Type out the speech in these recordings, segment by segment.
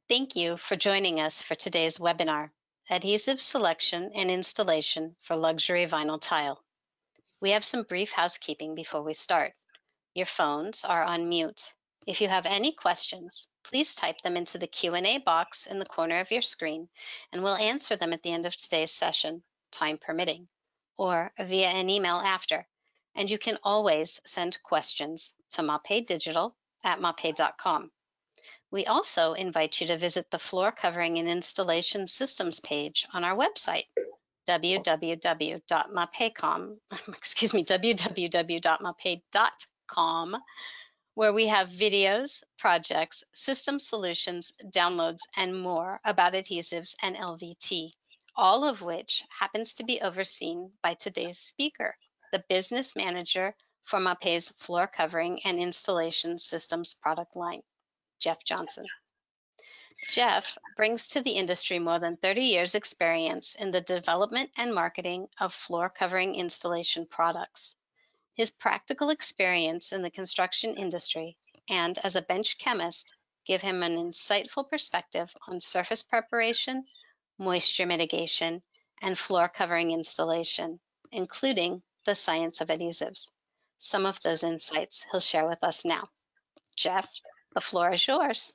Thank you for joining us for today's webinar, Adhesive Selection and Installation for Luxury Vinyl Tile. We have some brief housekeeping before we start. Your phones are on mute. If you have any questions, please type them into the Q&A box in the corner of your screen, and we'll answer them at the end of today's session, time permitting, or via an email after. And you can always send questions to mapeidigital@mapei.com. We also invite you to visit the floor covering and installation systems page on our website, www.mapei.com, where we have videos, projects, system solutions, downloads, and more about adhesives and LVT, all of which happens to be overseen by today's speaker, the business manager for MAPEI's floor covering and installation systems product line, Jeff Johnson. Jeff brings to the industry more than 30 years experience in the development and marketing of floor covering installation products. His practical experience in the construction industry and as a bench chemist give him an insightful perspective on surface preparation, moisture mitigation, and floor covering installation, including the science of adhesives. Some of those insights he'll share with us now. Jeff, the floor is yours.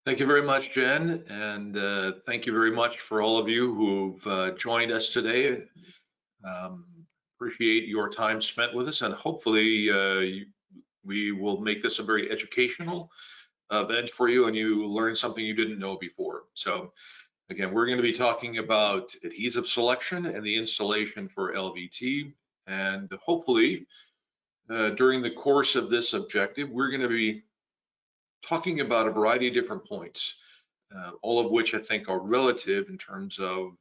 Thank you very much, Jen, and thank you very much for all of you who've joined us today. Appreciate your time spent with us, and hopefully we will make this a very educational event for you and you learn something you didn't know before. So again, we're going to be talking about adhesive selection and the installation for LVT, and hopefully during the course of this objective, we're going to be talking about a variety of different points, all of which I think are relative in terms of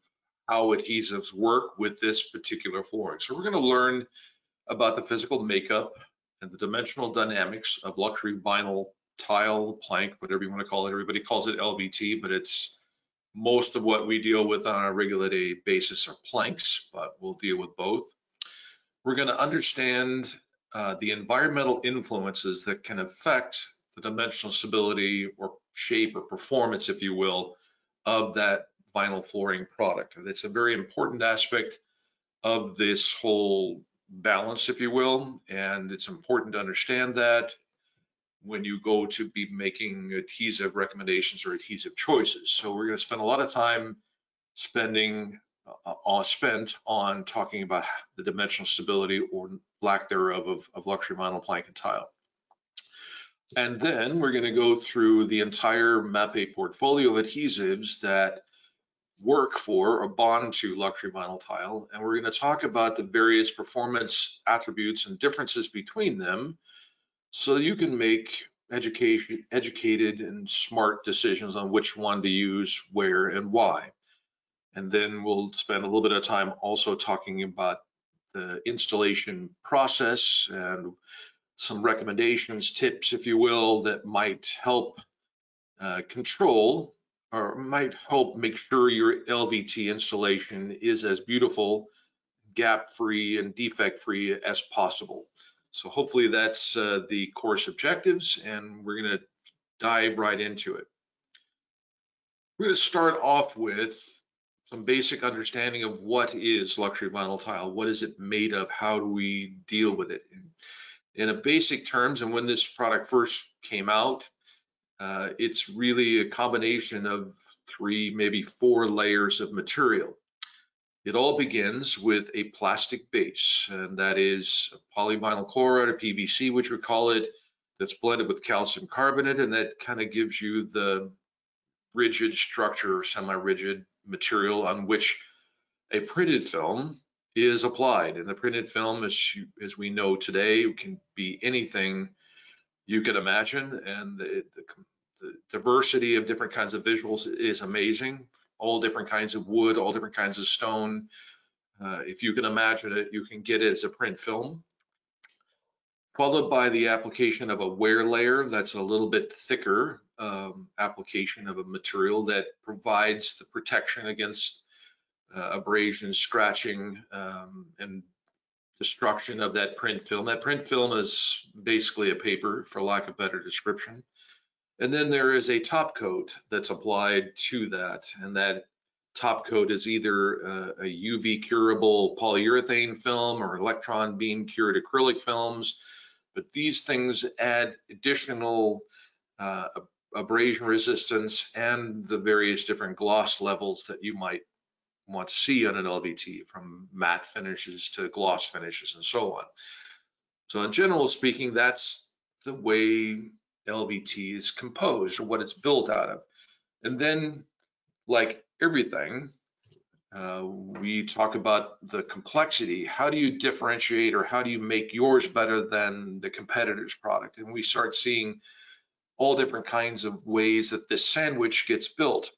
how adhesives work with this particular flooring. So we're going to learn about the physical makeup and the dimensional dynamics of luxury vinyl tile, plank, whatever you want to call it. Everybody calls it LVT, but it's most of what we deal with on a regular day basis are planks, but we'll deal with both. We're going to understand the environmental influences that can affect the dimensional stability or shape or performance, if you will, of that vinyl flooring product. And it's a very important aspect of this whole balance, if you will, and it's important to understand that when you go to be making adhesive recommendations or adhesive choices. So we're going to spend a lot of time spent on talking about the dimensional stability or lack thereof of luxury vinyl plank and tile. And then we're going to go through the entire MAPEI portfolio of adhesives that work for or bond to luxury vinyl tile. And we're going to talk about the various performance attributes and differences between them so that you can make educated and smart decisions on which one to use, where, and why. And then we'll spend a little bit of time also talking about the installation process and some recommendations, tips, if you will, that might help control or might help make sure your LVT installation is as beautiful, gap-free, and defect-free as possible. So hopefully that's the course objectives, and we're going to dive right into it. We're going to start off with some basic understanding of what is luxury vinyl tile, what is it made of, how do we deal with it? In a basic terms, and when this product first came out, it's really a combination of 3, maybe 4 layers of material. It all begins with a plastic base, and that is polyvinyl chloride or PVC, which we call it, that's blended with calcium carbonate, and that kind of gives you the rigid structure, semi-rigid material on which a printed film is applied. And the printed film, as we know today, can be anything you can imagine, and the diversity of different kinds of visuals is amazing. All different kinds of wood, all different kinds of stone. If you can imagine it, you can get it as a print film. Followed by the application of a wear layer that's a little bit thicker application of a material that provides the protection against abrasion, scratching, and destruction of that print film. That print film is basically a paper, for lack of better description. And then there is a top coat that's applied to that, and that top coat is either a UV curable polyurethane film or electron beam cured acrylic films. But these things add additional uh, abrasion resistance and the various different gloss levels that you might want to see on an LVT, from matte finishes to gloss finishes and so on. So in general speaking, that's the way LVT is composed, or what it's built out of. And then, like everything, we talk about the complexity. How do you differentiate, or how do you make yours better than the competitor's product? And we start seeing all different kinds of ways that this sandwich gets built.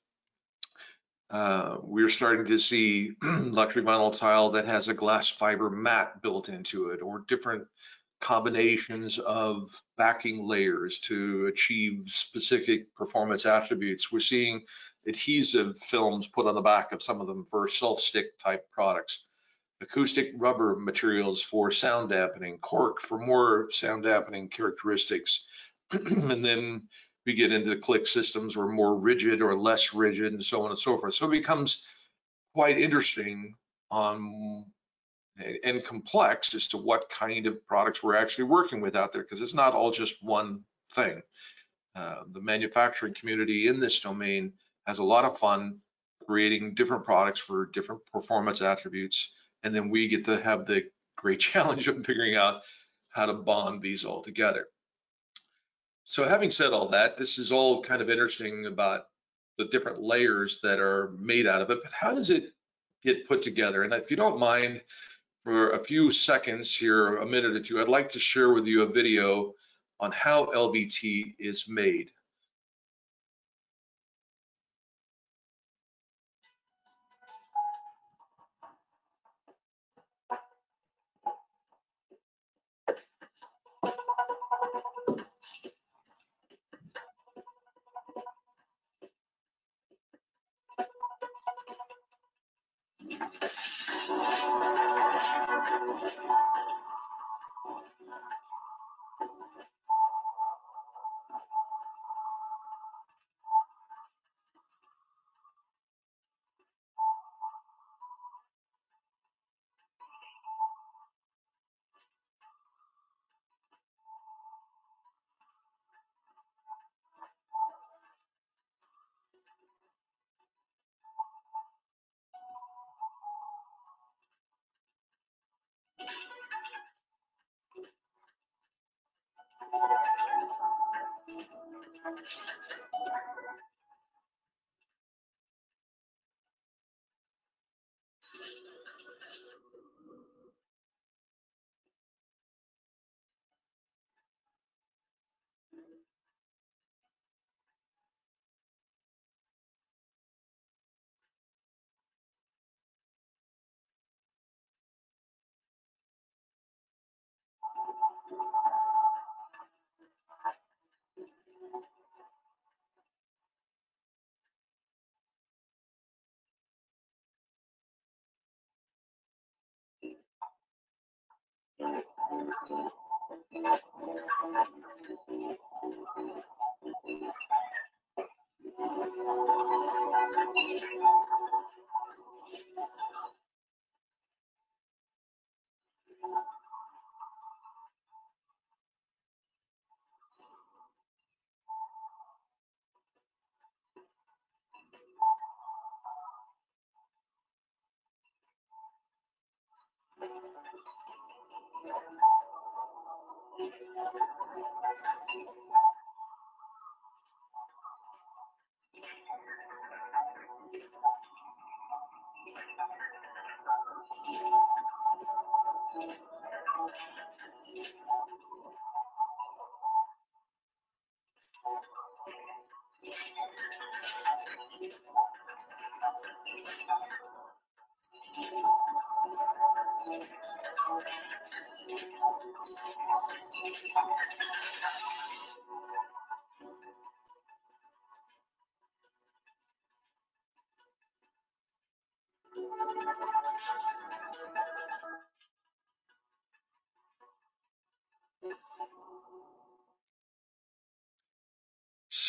We're starting to see luxury vinyl tile that has a glass fiber mat built into it, or different combinations of backing layers to achieve specific performance attributes. We're seeing adhesive films put on the back of some of them for self-stick type products, acoustic rubber materials for sound dampening, cork for more sound dampening characteristics. And then we get into the click systems, or more rigid or less rigid, and so on and so forth. So it becomes quite interesting and complex as to what kind of products we're actually working with out there, because it's not all just one thing. The manufacturing community in this domain has a lot of fun creating different products for different performance attributes, and then we get to have the great challenge of figuring out how to bond these all together. So having said all that, this is all kind of interesting about the different layers that are made out of it, but how does it get put together? And if you don't mind, for a few seconds here, a minute or two, I'd like to share with you a video on how LVT is made.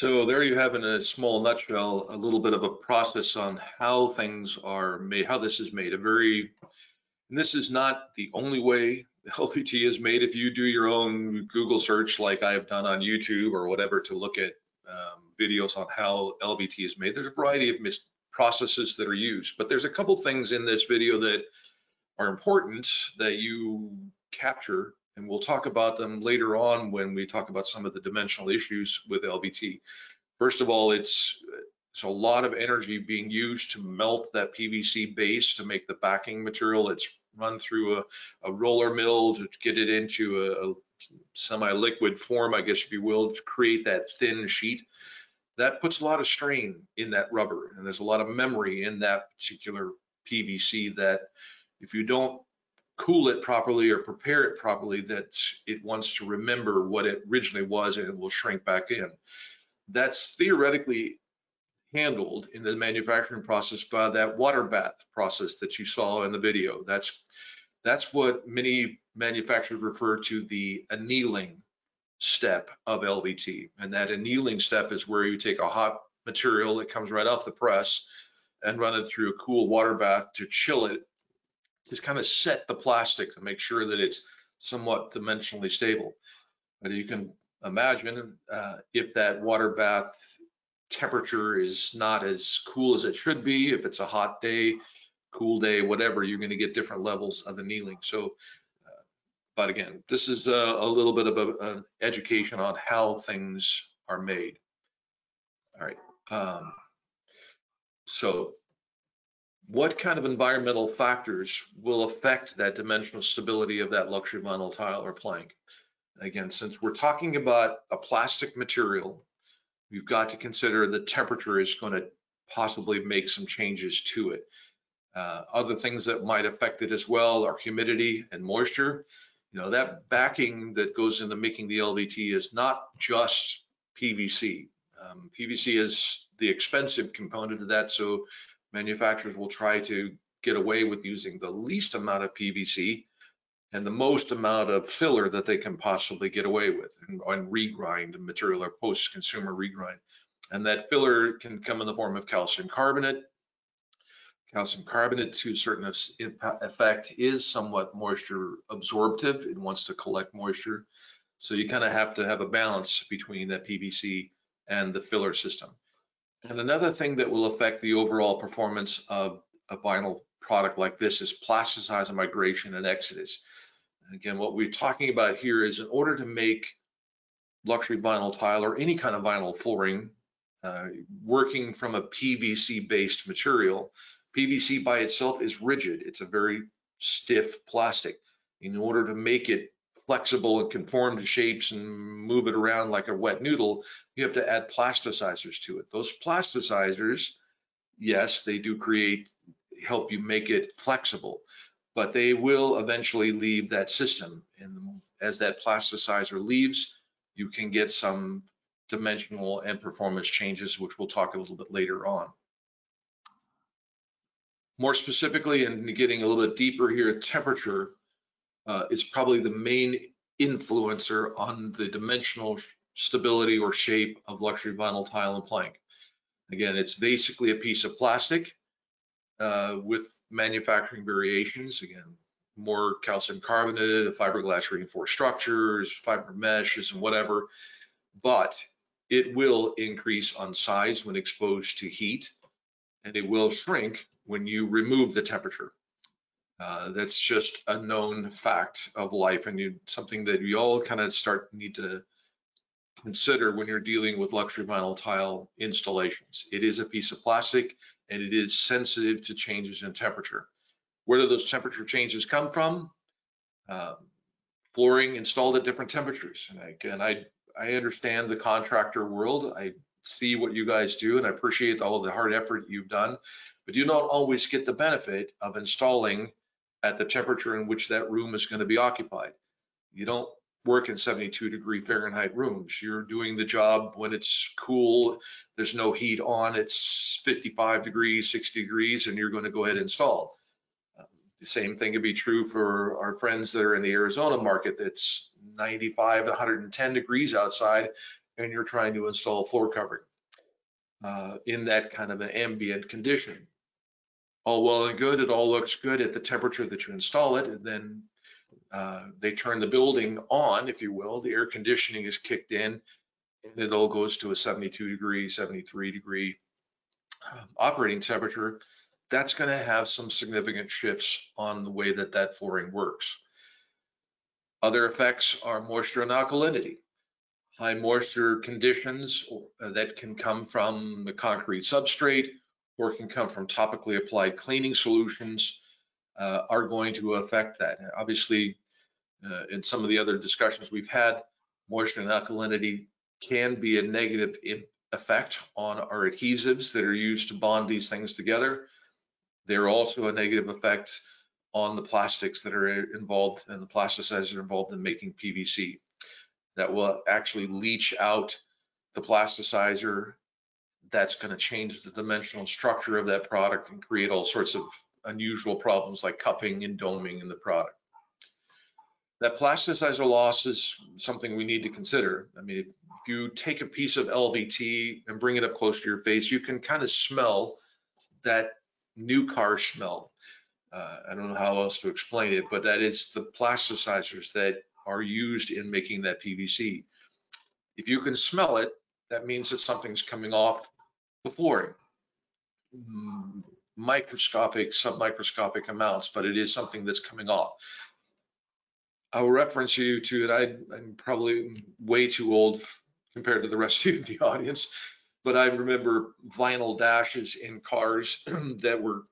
So there you have in a small nutshell, a little bit of a process on how things are made, how this is made. And this is not the only way LVT is made. If you do your own Google search, like I've done on YouTube or whatever, to look at videos on how LVT is made, there's a variety of processes that are used. But there's a couple things in this video that are important that you capture, and we'll talk about them later on when we talk about some of the dimensional issues with LVT. First of all, it's a lot of energy being used to melt that PVC base to make the backing material. It's run through a roller mill to get it into a semi-liquid form, I guess if you will, to create that thin sheet. That puts a lot of strain in that rubber, and there's a lot of memory in that particular PVC that if you don't cool it properly or prepare it properly, that it wants to remember what it originally was and it will shrink back in. That's theoretically handled in the manufacturing process by that water bath process that you saw in the video. That's what many manufacturers refer to the annealing step of LVT. And that annealing step is where you take a hot material that comes right off the press and run it through a cool water bath to chill it, to kind of set the plastic to make sure that it's somewhat dimensionally stable. But you can imagine if that water bath temperature is not as cool as it should be, if it's a hot day, cool day, whatever, you're going to get different levels of annealing. So, but again, this is a little bit of an education on how things are made. All right. So what kind of environmental factors will affect that dimensional stability of that luxury vinyl tile or plank? Again, since we're talking about a plastic material, we've got to consider the temperature is going to possibly make some changes to it. Other things that might affect it as well are humidity and moisture. You know, that backing that goes into making the LVT is not just PVC. PVC is the expensive component of that, so manufacturers will try to get away with using the least amount of PVC and the most amount of filler that they can possibly get away with, and regrind material or post-consumer regrind. And that filler can come in the form of calcium carbonate. Calcium carbonate, to a certain effect, is somewhat moisture absorptive. It wants to collect moisture. So you kind of have to have a balance between that PVC and the filler system. And another thing that will affect the overall performance of a vinyl product like this is plasticizer migration and exodus. Again, what we're talking about here is in order to make luxury vinyl tile or any kind of vinyl flooring working from a PVC based material, PVC by itself is rigid. It's a very stiff plastic. In order to make it flexible and conform to shapes and move it around like a wet noodle, you have to add plasticizers to it. Those plasticizers, yes, they do help you make it flexible, but they will eventually leave that system. And as that plasticizer leaves, you can get some dimensional and performance changes, which we'll talk a little bit later on. More specifically, and getting a little bit deeper here, temperature is probably the main influencer on the dimensional stability or shape of luxury vinyl tile and plank. Again, it's basically a piece of plastic with manufacturing variations. Again, more calcium carbonate, fiberglass reinforced structures, fiber meshes, and whatever. But it will increase on size when exposed to heat, and it will shrink when you remove the temperature. That's just a known fact of life, and something that we all kind of need to consider when you're dealing with luxury vinyl tile installations. It is a piece of plastic, and it is sensitive to changes in temperature. Where do those temperature changes come from? Flooring installed at different temperatures. And again, I understand the contractor world. I see what you guys do, and I appreciate all of the hard effort you've done, but you don't always get the benefit of installing at the temperature in which that room is going to be occupied. You don't work in 72-degree Fahrenheit rooms. You're doing the job when it's cool, there's no heat on, it's 55 degrees, 60 degrees, and you're going to go ahead and install. The same thing could be true for our friends that are in the Arizona market. That's 95 to 110 degrees outside, and you're trying to install a floor covering in that kind of an ambient condition. All well and good, it all looks good at the temperature that you install it, and then they turn the building on, if you will, the air conditioning is kicked in, and it all goes to a 72 degree, 73 degree operating temperature. That's going to have some significant shifts on the way that that flooring works. Other effects are moisture and alkalinity. High moisture conditions that can come from the concrete substrate or can come from topically applied cleaning solutions are going to affect that. Obviously, in some of the other discussions we've had, moisture and alkalinity can be a negative effect on our adhesives that are used to bond these things together. They're also a negative effect on the plastics that are involved and the plasticizers involved in making PVC. That will actually leach out the plasticizer. That's going to change the dimensional structure of that product and create all sorts of unusual problems like cupping and doming in the product. That plasticizer loss is something we need to consider. I mean, if you take a piece of LVT and bring it up close to your face, you can kind of smell that new car smell. I don't know how else to explain it, but that is the plasticizers that are used in making that PVC. If you can smell it, that means that something's coming off the flooring. Microscopic, submicroscopic amounts, but it is something that's coming off. I'll reference you to it. I'm probably way too old compared to the rest of the audience, but I remember vinyl dashes in cars that were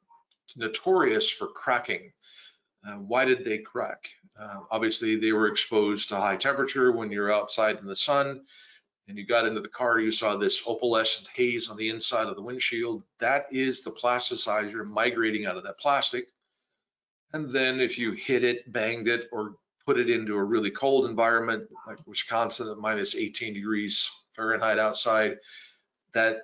notorious for cracking. Why did they crack? Obviously, they were exposed to high temperature when you're outside in the sun and you got into the car, you saw this opalescent haze on the inside of the windshield. That is the plasticizer migrating out of that plastic. And then if you hit it, banged it, or put it into a really cold environment like Wisconsin at minus 18 degrees Fahrenheit outside, that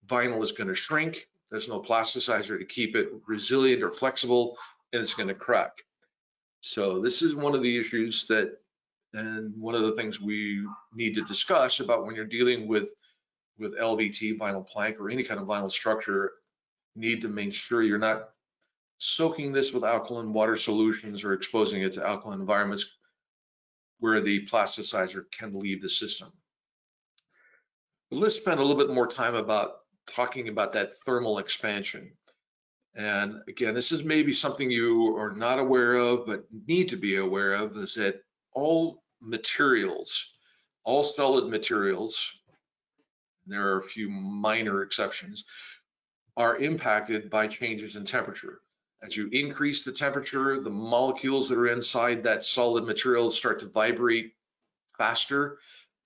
vinyl is going to shrink. There's no plasticizer to keep it resilient or flexible, and it's going to crack. So this is one of the issues that, and one of the things we need to discuss about when you're dealing with LVT, vinyl plank, or any kind of vinyl structure. You need to make sure you're not soaking this with alkaline water solutions or exposing it to alkaline environments where the plasticizer can leave the system. But let's spend a little bit more time about talking about that thermal expansion. And again, this is maybe something you are not aware of, but need to be aware of, is that all materials, all solid materials, there are a few minor exceptions, are impacted by changes in temperature. As you increase the temperature, the molecules that are inside that solid material start to vibrate faster,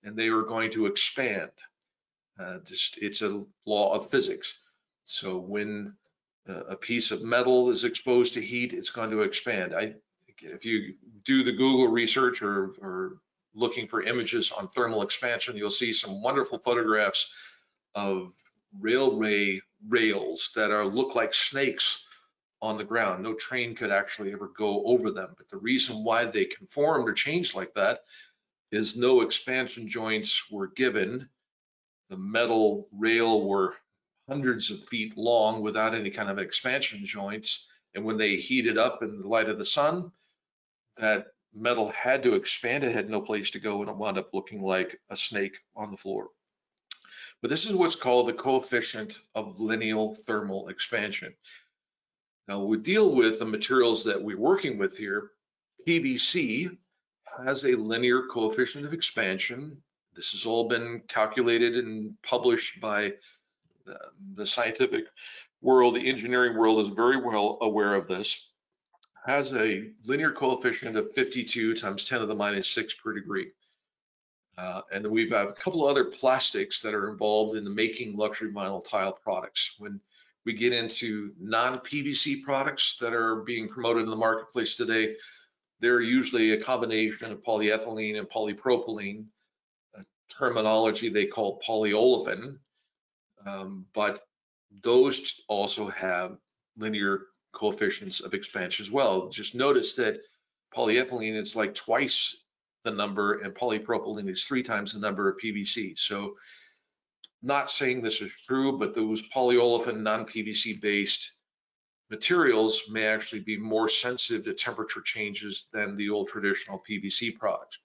and they are going to expand. It's a law of physics. So when a piece of metal is exposed to heat, it's going to expand. If you do the Google research or looking for images on thermal expansion, you'll see some wonderful photographs of railway rails that look like snakes on the ground. No train could actually ever go over them. But the reason why they conformed or changed like that is no expansion joints were given. The metal rail were hundreds of feet long without any kind of expansion joints. And when they heated up in the light of the sun, that metal had to expand. It had no place to go, and it wound up looking like a snake on the floor. But this is what's called the coefficient of lineal thermal expansion. Now, we deal with the materials that we're working with here. PVC has a linear coefficient of expansion. This has all been calculated and published by the scientific world. The engineering world is very well aware of this. Has a linear coefficient of 52 times 10 to the minus 6 per degree. And then we've a couple of other plastics that are involved in the making luxury vinyl tile products. When we get into non-PVC products that are being promoted in the marketplace today, they're usually a combination of polyethylene and polypropylene, a terminology they call polyolefin, but those also have linear coefficients of expansion as well. Just notice that polyethylene is like twice the number, and polypropylene is 3 times the number of PVC. So not saying this is true, but those polyolefin non-PVC based materials may actually be more sensitive to temperature changes than the old traditional PVC products.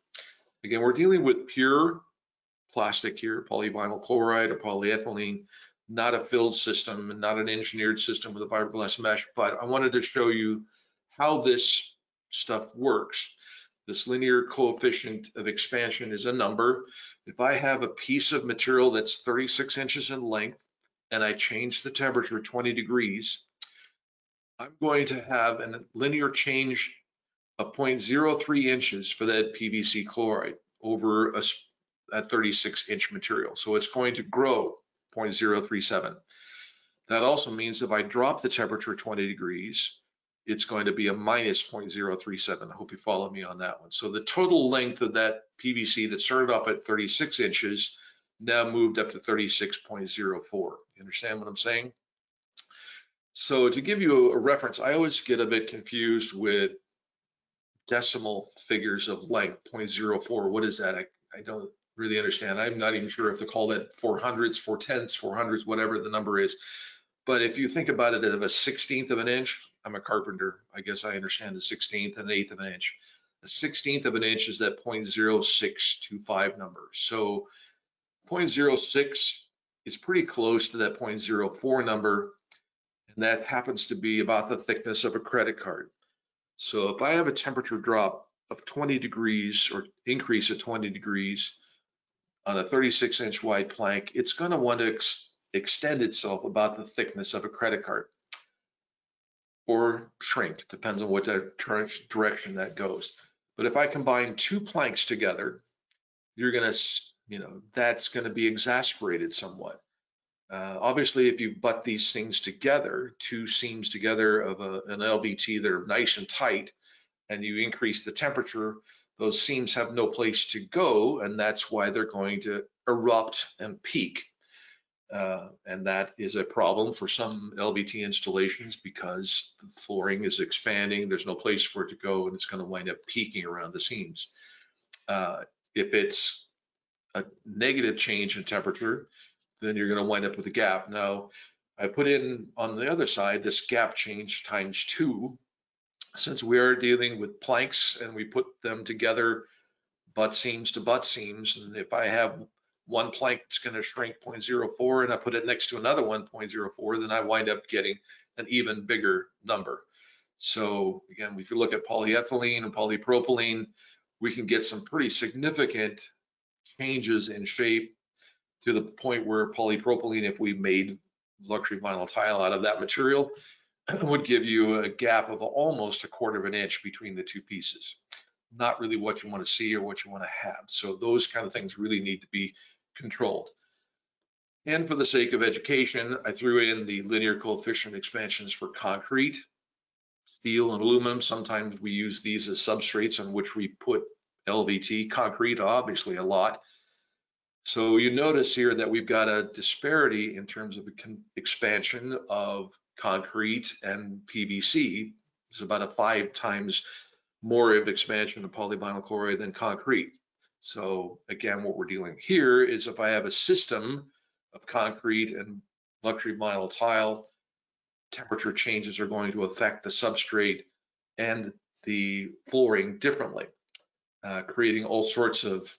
Again, we're dealing with pure plastic here, polyvinyl chloride or polyethylene, not a filled system, not an engineered system with a fiberglass mesh, but I wanted to show you how this stuff works. This linear coefficient of expansion is a number. If I have a piece of material that's 36 inches in length and I change the temperature 20 degrees, I'm going to have a linear change of 0.03 inches for that PVC chloride over a 36-inch material. So it's going to grow 0.037. That also means if I drop the temperature 20 degrees, it's going to be a minus 0.037. I hope you follow me on that one. So the total length of that PVC that started off at 36 inches now moved up to 36.04. You understand what I'm saying? So to give you a reference, I always get a bit confused with decimal figures of length, 0.04. What is that? I don't really understand. I'm not even sure if they call that 400s, 410ths, 400s, whatever the number is. But if you think about it at a 16th of an inch, I'm a carpenter. I guess I understand the 16th and an eighth of an inch. A 16th of an inch is that 0.0625 number. So 0.06 is pretty close to that 0.04 number. And that happens to be about the thickness of a credit card. So if I have a temperature drop of 20 degrees or increase of 20 degrees on a 36-inch wide plank, it's going to want to extend itself about the thickness of a credit card or shrink, depends on what direction that goes. But if I combine two planks together, you're going to, that's going to be exasperated somewhat. Obviously, if you butt these things together, two seams together of an LVT that are nice and tight, and you increase the temperature, those seams have no place to go, and that's why they're going to erupt and peak. And that is a problem for some LVT installations because the flooring is expanding, there's no place for it to go, and it's going to wind up peaking around the seams. If it's a negative change in temperature, then you're going to wind up with a gap. Now, I put in on the other side this gap change times 2. Since we are dealing with planks and we put them together butt seams to butt seams, and if I have one plank that's going to shrink 0.04 and I put it next to another one 0.04, then I wind up getting an even bigger number. So again, if you look at polyethylene and polypropylene, we can get some pretty significant changes in shape to the point where polypropylene, if we made luxury vinyl tile out of that material, would give you a gap of almost 1/4 of an inch between the two pieces. Not really what you want to see or what you want to have. So those kind of things really need to be controlled. And for the sake of education, I threw in the linear coefficient expansions for concrete, steel, and aluminum. Sometimes we use these as substrates on which we put LVT. Concrete, obviously, a lot. So you notice here that we've got a disparity in terms of the expansion of concrete and PVC. It's about a 5 times more of expansion of polyvinyl chloride than concrete. So again, what we're dealing here is if I have a system of concrete and luxury vinyl tile, temperature changes are going to affect the substrate and the flooring differently, creating all sorts of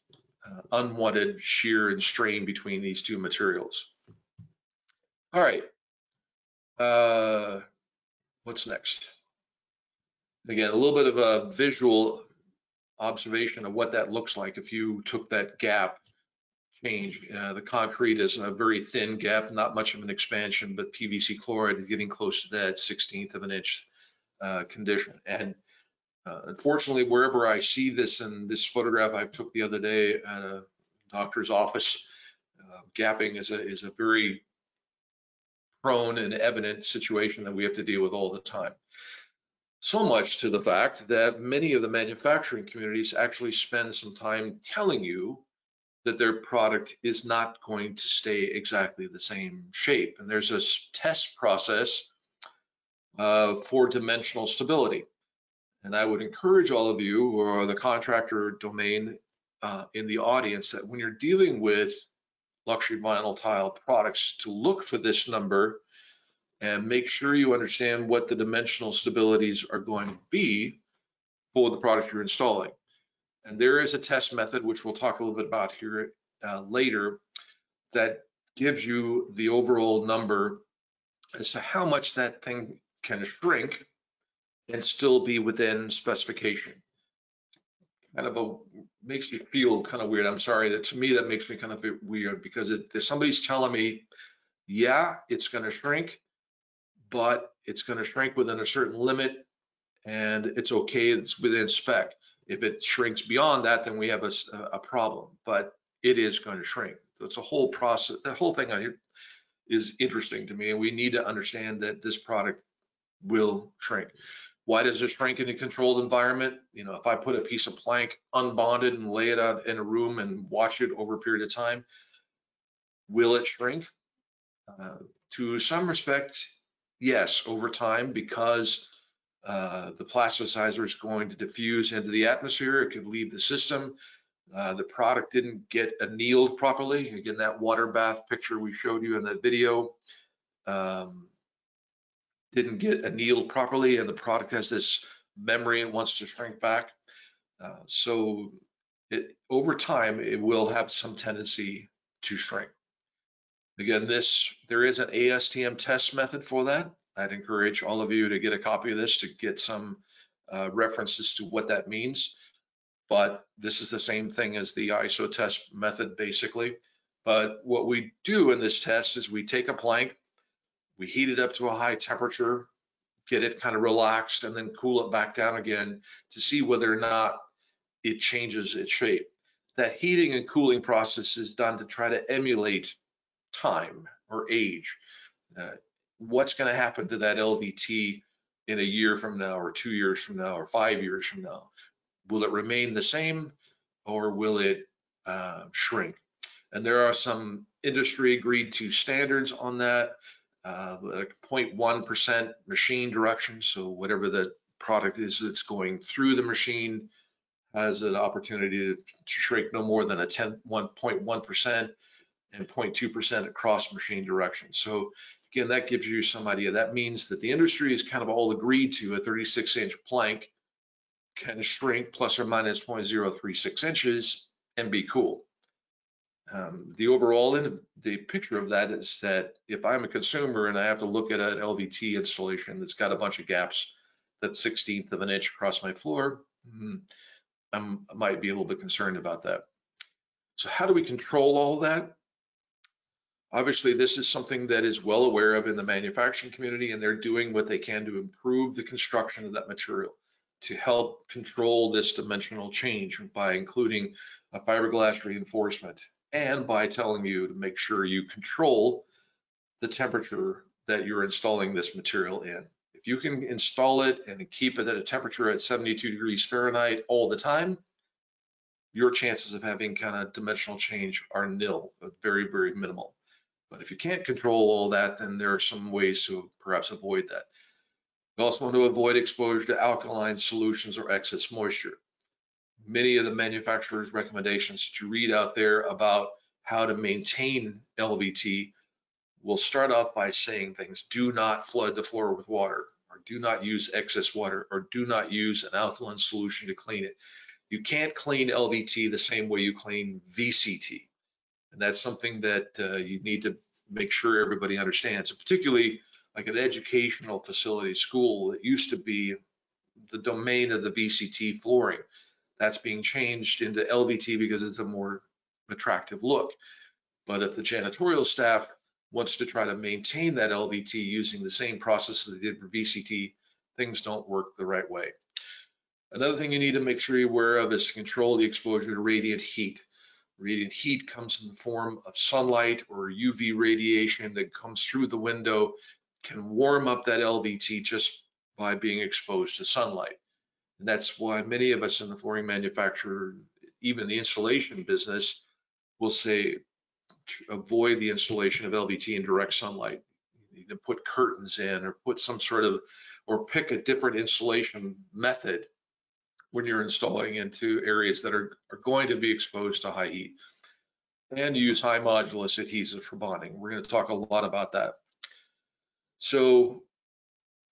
unwanted shear and strain between these two materials. All right, what's next? Again, a little bit of a visual observation of what that looks like if you took that gap change. The concrete is a very thin gap, not much of an expansion, but PVC chloride is getting close to that 1/16 of an inch condition. And unfortunately, wherever I see this in this photograph I took the other day at a doctor's office, gapping is a very prone and evident situation that we have to deal with all the time. So much to the fact that many of the manufacturing communities actually spend some time telling you that their product is not going to stay exactly the same shape. And there's a test process for dimensional stability. And I would encourage all of you or the contractor domain in the audience that when you're dealing with luxury vinyl tile products to look for this number and make sure you understand what the dimensional stabilities are going to be for the product you're installing. And there is a test method, which we'll talk a little bit about here later, that gives you the overall number as to how much that thing can shrink and still be within specification. Kind of makes me feel kind of weird. I'm sorry, that to me that makes me kind of weird, because if somebody's telling me, yeah, it's going to shrink, but it's going to shrink within a certain limit and it's okay, it's within spec. If it shrinks beyond that, then we have a problem, but it is going to shrink. So it's a whole process. The whole thing is interesting to me, and we need to understand that this product will shrink. Why does it shrink in a controlled environment? You know, if I put a piece of plank unbonded and lay it out in a room and watch it over a period of time, will it shrink? To some respect, yes, over time, because the plasticizer is going to diffuse into the atmosphere. It could leave the system. The product didn't get annealed properly. Again, that water bath picture we showed you in that video didn't get annealed properly, and the product has this memory and wants to shrink back. So over time, it will have some tendency to shrink. Again, there is an ASTM test method for that. I'd encourage all of you to get a copy of this to get some references to what that means. But this is the same thing as the ISO test method, basically. But what we do in this test is we take a plank, we heat it up to a high temperature, get it kind of relaxed, and then cool it back down again to see whether or not it changes its shape. That heating and cooling process is done to try to emulate time or age. What's going to happen to that LVT in a year from now, or 2 years from now, or 5 years from now? Will it remain the same, or will it shrink? And there are some industry agreed to standards on that, like 0.1% machine direction. So whatever the product is that's going through the machine has an opportunity to shrink no more than 1.1% and 0.2% across machine direction. So again, that gives you some idea. That means that the industry is kind of all agreed to a 36-inch plank can shrink plus or minus 0.036 inches and be cool. The overall the picture of that is that if I'm a consumer and I have to look at an LVT installation that's got a bunch of gaps, that's 1/16 of an inch across my floor, I might be a little bit concerned about that. So how do we control all that? Obviously, this is something that is well aware of in the manufacturing community, and they're doing what they can to improve the construction of that material to help control this dimensional change by including a fiberglass reinforcement and by telling you to make sure you control the temperature that you're installing this material in. If you can install it and keep it at a temperature at 72 degrees Fahrenheit all the time, your chances of having kind of dimensional change are nil, very, very minimal. But if you can't control all that, then there are some ways to perhaps avoid that. You also want to avoid exposure to alkaline solutions or excess moisture. Many of the manufacturers' recommendations that you read out there about how to maintain LVT will start off by saying things: do not flood the floor with water, or do not use excess water, or do not use an alkaline solution to clean it. You can't clean LVT the same way you clean VCT. And that's something that you need to make sure everybody understands, and particularly like an educational facility, school, that used to be the domain of the VCT flooring. That's being changed into LVT because it's a more attractive look. But if the janitorial staff wants to try to maintain that LVT using the same process that they did for VCT, things don't work the right way. Another thing you need to make sure you're aware of is to control the exposure to radiant heat. Radiant heat comes in the form of sunlight or UV radiation that comes through the window, can warm up that LVT just by being exposed to sunlight. And that's why many of us in the flooring manufacturer, even the installation business, will say avoid the installation of LVT in direct sunlight. either put curtains in or put some sort of, or pick a different installation method when you're installing into areas that are going to be exposed to high heat. And use high modulus adhesive for bonding. We're going to talk a lot about that. So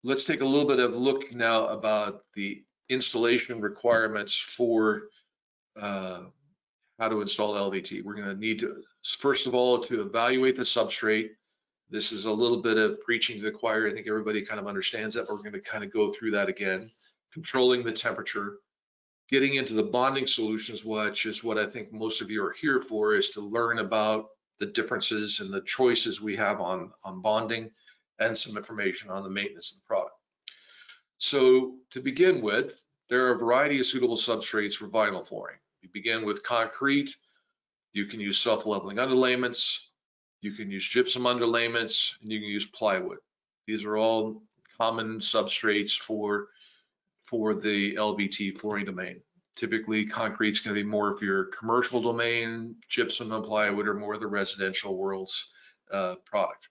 let's take a little bit of a look now about the installation requirements for how to install LVT. We're going to need to, first of all, to evaluate the substrate. This is a little bit of preaching to the choir. I think everybody kind of understands that, but we're going to kind of go through that again. Controlling the temperature, getting into the bonding solutions, which is what I think most of you are here for, is to learn about the differences and the choices we have on bonding and some information on the maintenance of the product. So to begin with, there are a variety of suitable substrates for vinyl flooring. You begin with concrete. You can use self-leveling underlayments. You can use gypsum underlayments, and you can use plywood. These are all common substrates for the LVT flooring domain. Typically, concrete's going to be more of your commercial domain. Gypsum and plywood are more of the residential world's product.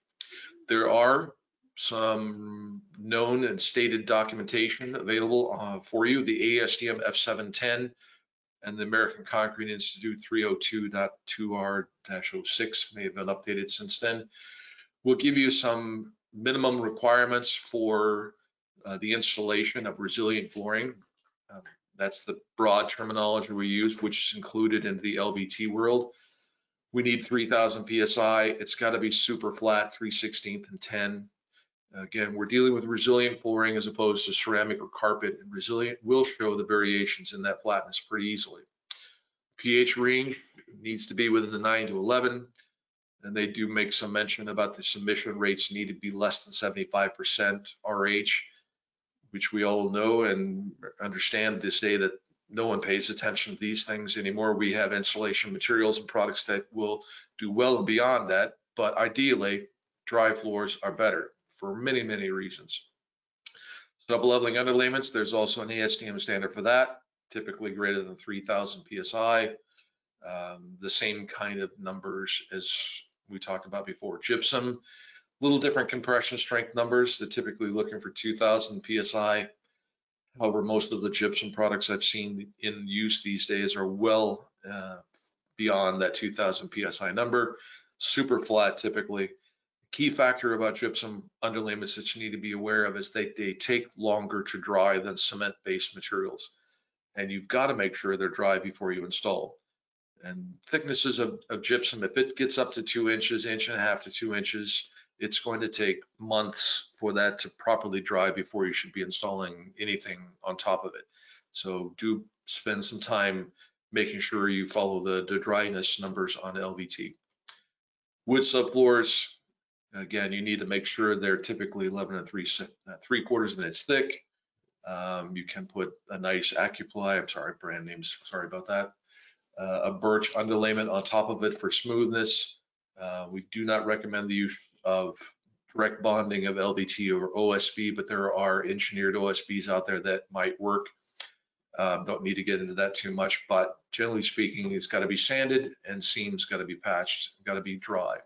There are some known and stated documentation available for you. The ASTM F710 and the American Concrete Institute 302.2R-06 may have been updated since then. We'll give you some minimum requirements for the installation of resilient flooring. That's the broad terminology we use, which is included into the LVT world. We need 3,000 PSI. It's got to be super flat, 3/16 and 10. Again, we're dealing with resilient flooring as opposed to ceramic or carpet, and resilient will show the variations in that flatness pretty easily. pH range needs to be within the 9 to 11, and they do make some mention about the submission rates need to be less than 75% RH, which we all know and understand this day that no one pays attention to these things anymore. We have insulation materials and products that will do well and beyond that, but ideally, dry floors are better for many, many reasons. Sub-leveling underlayments, there's also an ASTM standard for that, typically greater than 3,000 PSI. The same kind of numbers as we talked about before. Gypsum, little different compression strength numbers. They're typically looking for 2,000 PSI. However, most of the gypsum products I've seen in use these days are well beyond that 2,000 PSI number. Super flat typically. Key factor about gypsum underlayments that you need to be aware of is they take longer to dry than cement-based materials. And you've got to make sure they're dry before you install. And thicknesses of gypsum, if it gets up to 2 inches, 1.5 inches to 2 inches, it's going to take months for that to properly dry before you should be installing anything on top of it. So do spend some time making sure you follow the dryness numbers on LVT. Wood subfloors, again, you need to make sure they're typically 11 3/4 inch thick. You can put a nice Accuply, I'm sorry, brand names, sorry about that. A birch underlayment on top of it for smoothness. We do not recommend the use of direct bonding of LVT over OSB, but there are engineered OSBs out there that might work. Don't need to get into that too much, but generally speaking, it's got to be sanded and seams got to be patched, got to be dry.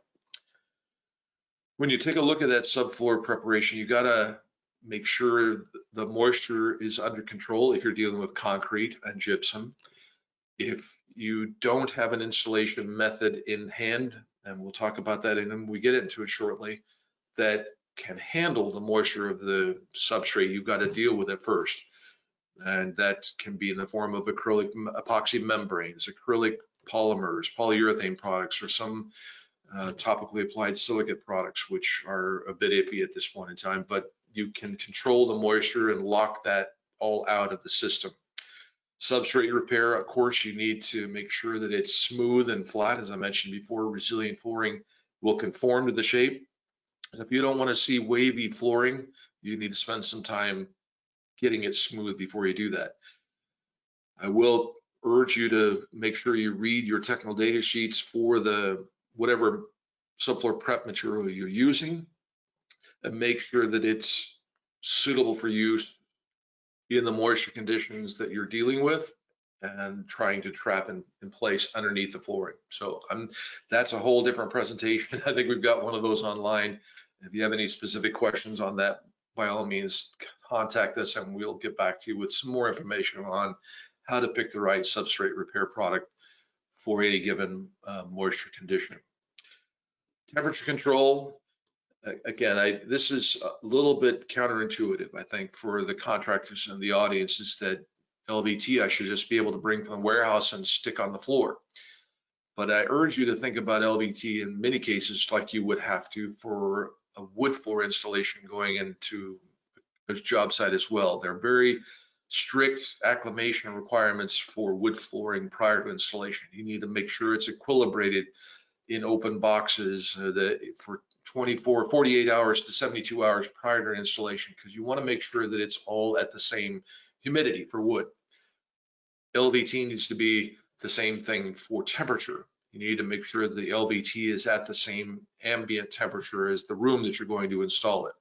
When you take a look at that subfloor preparation, you got to make sure the moisture is under control if you're dealing with concrete and gypsum. If you don't have an installation method in hand, and we'll talk about that and we get into it shortly, that can handle the moisture of the substrate, you've got to deal with it first. And that can be in the form of acrylic epoxy membranes, acrylic polymers, polyurethane products, or some topically applied silicate products, which are a bit iffy at this point in time, but you can control the moisture and lock that all out of the system. Substrate repair, of course, you need to make sure that it's smooth and flat. As I mentioned before, resilient flooring will conform to the shape. And if you don't want to see wavy flooring, you need to spend some time getting it smooth before you do that. I will urge you to make sure you read your technical data sheets for the whatever subfloor prep material you're using, and make sure that it's suitable for use in the moisture conditions that you're dealing with and trying to trap in place underneath the flooring. So that's a whole different presentation. I think we've got one of those online, If you have any specific questions on that, by all means, contact us and we'll get back to you with some more information on how to pick the right substrate repair product for any given moisture condition. Temperature control, again, this is a little bit counterintuitive, I think, for the contractors and the audience, is that LVT I should just be able to bring from the warehouse and stick on the floor. But I urge you to think about LVT in many cases like you would have to for a wood floor installation going into a job site as well. There are very strict acclimation requirements for wood flooring prior to installation. You need to make sure it's equilibrated in open boxes for 48 hours to 72 hours prior to installation, because you want to make sure that it's all at the same humidity for wood. LVT needs to be the same thing for temperature. You need to make sure the LVT is at the same ambient temperature as the room that you're going to install it.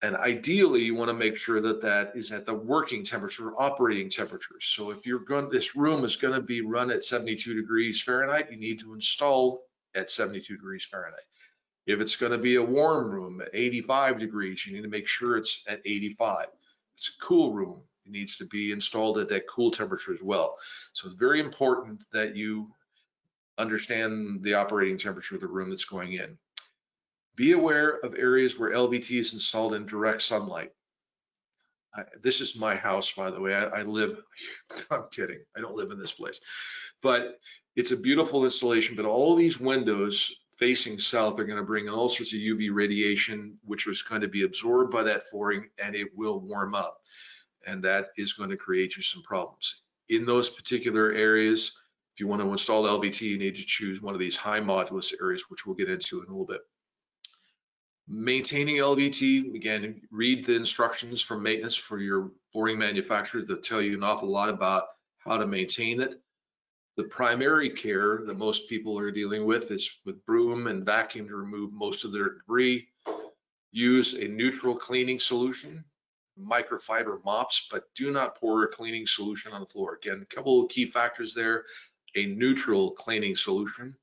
And ideally, you want to make sure that that is at the working temperature, operating temperature. So if this room is going to be run at 72 degrees Fahrenheit, you need to install at 72 degrees Fahrenheit. If it's going to be a warm room at 85 degrees, you need to make sure it's at 85. If it's a cool room, it needs to be installed at that cool temperature as well. So it's very important that you understand the operating temperature of the room that's going in. Be aware of areas where LVT is installed in direct sunlight. This is my house, by the way. I live, I'm kidding, I don't live in this place. But it's a beautiful installation, but all these windows facing south are going to bring in all sorts of UV radiation, which is going to be absorbed by that flooring, and it will warm up. And that is going to create you some problems. In those particular areas, if you want to install LVT, you need to choose one of these high modulus areas, which we'll get into in a little bit. Maintaining LVT, again, read the instructions from maintenance for your flooring manufacturer that tell you an awful lot about how to maintain it. The primary care that most people are dealing with is with broom and vacuum to remove most of their debris. Use a neutral cleaning solution, microfiber mops, but do not pour a cleaning solution on the floor. Again, a couple of key factors there: a neutral cleaning solution,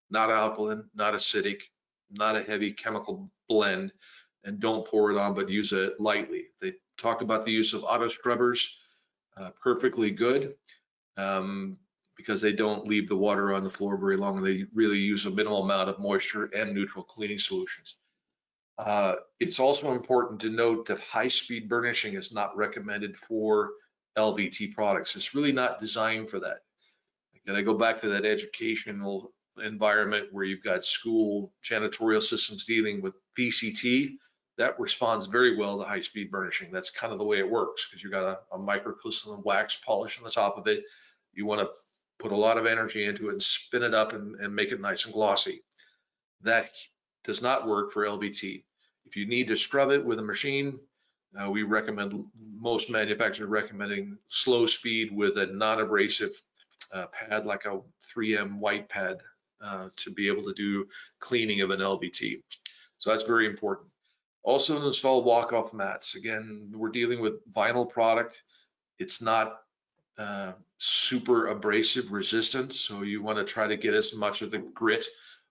not alkaline, not acidic, not a heavy chemical blend, and don't pour it on, but use it lightly. They talk about the use of auto scrubbers, perfectly good, because they don't leave the water on the floor very long. They really use a minimal amount of moisture and neutral cleaning solutions. It's also important to note that high-speed burnishing is not recommended for LVT products. It's really not designed for that. Again, I go back to that educational environment where you've got school janitorial systems dealing with VCT. That responds very well to high-speed burnishing. That's kind of the way it works, because you've got a microcrystalline wax polish on the top of it. You want to put a lot of energy into it and spin it up and make it nice and glossy. That does not work for LVT. If you need to scrub it with a machine, we recommend, most manufacturers recommending slow speed with a non-abrasive pad like a 3M white pad to be able to do cleaning of an LVT. So that's very important. Also install walk-off mats. Again, we're dealing with vinyl product. It's not super abrasive resistant, so you want to try to get as much of the grit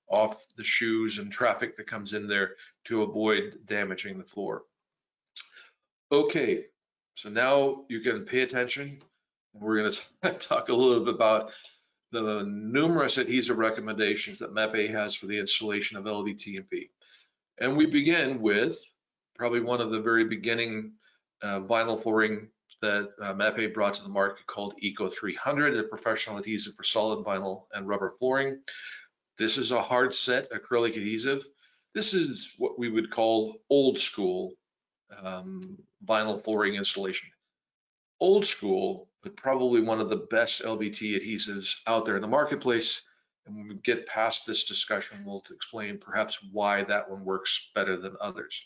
off the shoes and traffic that comes in there to avoid damaging the floor. Okay, so now you can pay attention. We're going to talk a little bit about the numerous adhesive recommendations that MAPEI has for the installation of LVT&P. And we begin with probably one of the very beginning vinyl flooring that MAPEI brought to the market, called Eco 300, a professional adhesive for solid vinyl and rubber flooring. This is a hard set acrylic adhesive. This is what we would call old school vinyl flooring installation. Old school, but probably one of the best LVT adhesives out there in the marketplace. And when we get past this discussion, we'll explain perhaps why that one works better than others.